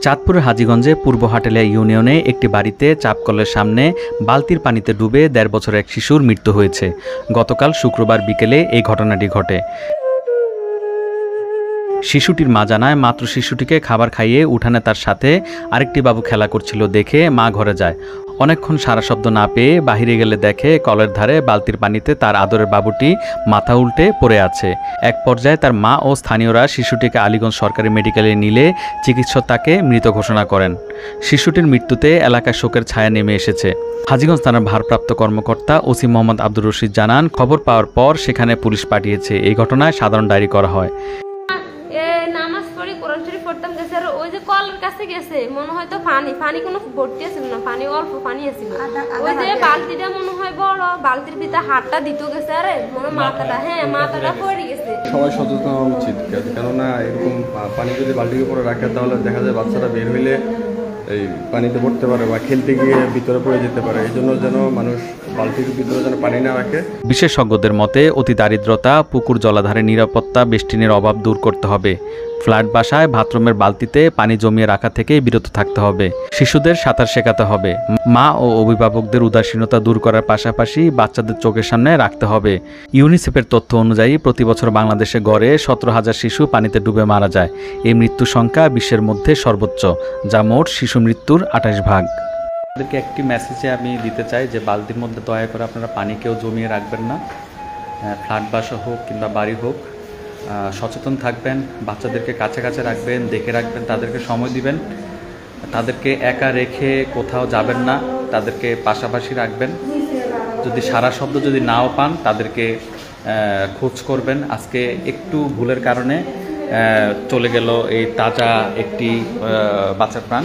চাঁদপুরের হাজীগঞ্জে পূর্ব হাটেলিয়া ইউনিয়নে একটি বাড়িতে চাপকলের সামনে বালতির পানিতে ডুবে ১.৫ বছরের এক শিশুর মৃত্যু হয়েছে। গতকাল শুক্রবার বিকেলে এই ঘটনাটি ঘটে। শিশুটির মা জানায়, মাত্র শিশুটিকে খাবার খাইয়ে উঠানে তার সাথে আরেকটি বাবু খেলা করছিল দেখে মা ঘরে যায়। অনেকক্ষণ সারা শব্দ না পেয়ে বাহিরে গেলে দেখে কলের ধারে বালতির পানিতে তার আদরের বাবুটি মাথা উল্টে পড়ে আছে। এক পর্যায়ে তার মা ও স্থানীয়রা শিশুটিকে আলীগঞ্জ সরকারি মেডিকেলে নিলে চিকিৎসক তাকে মৃত ঘোষণা করেন। শিশুটির মৃত্যুতে এলাকায় শোকের ছায়া নেমে এসেছে। হাজীগঞ্জ থানার ভারপ্রাপ্ত কর্মকর্তা ওসি মোহাম্মদ আব্দুর রশিদ জানান, খবর পাওয়ার পর সেখানে পুলিশ পাঠিয়েছে। এই ঘটনায় সাধারণ ডায়েরি করা হয়। নামাজ পড়ি, কোরআন শরীফ পড়তাম গেছে, আর ওই যে কলের কাছে গেছে মনে হয় তো পানি কোনো ভর্তি আছিল না, পানি অল্প পানি আছিল। ওই যে বালতিটা মনে হয় বড়, বালতির ভিতরে হাতটা দিত গেছে, আরে মনে মাথাটা পড়ে গেছে। সবাই সচেতন হওয়া উচিত, কেননা এরকম পানি যদি বালতির উপরে রাখে তাহলে দেখা যায় বাচ্চারা বের হইলে এই পানিতে পড়তে পারে বা খেলতে গিয়ে ভিতরে পড়ে যেতে পারে। এই জন্য যেন মানুষ বালতির ভিতরে যেন পানি না রাখে। বিশেষজ্ঞদের মতে অতি দারিদ্রতা, পুকুর জলাধারের নিরাপত্তা, বেষ্টিনের অভাব দূর করতে হবে। ফ্ল্যাট বাসায় বাথরুমের বালতিতে পানি জমিয়ে রাখা থেকে বিরত থাকতে হবে। শিশুদের সাঁতার শেখাতে হবে। মা ও অভিভাবকদের উদাসীনতা দূর করার পাশাপাশি বাচ্চাদের চোখের সামনে রাখতে হবে। ইউনিসেফের তথ্য অনুযায়ী প্রতি বছর বাংলাদেশে গড়ে 17,000 শিশু পানিতে ডুবে মারা যায়। এই মৃত্যু সংখ্যা বিশ্বের মধ্যে সর্বোচ্চ, যা মোট শিশু মৃত্যুর 28 ভাগ। আপনাদেরকে একটি মেসেজে আমি দিতে চাই যে বালতির মধ্যে দয়া করে আপনারা পানি কেউ জমিয়ে রাখবেন না। ফ্ল্যাট বাসা হোক কিংবা বাড়ি হোক, সচেতন থাকবেন, বাচ্চাদেরকে কাছে কাছে রাখবেন, দেখে রাখবেন, তাদেরকে সময় দিবেন, তাদেরকে একা রেখে কোথাও যাবেন না, তাদেরকে পাশাপাশি রাখবেন। যদি সারা শব্দ যদি নাও পান তাদেরকে খোঁজ করবেন। আজকে একটু ভুলের কারণে চলে গেল এই তাজা একটি বাচ্চার প্রাণ।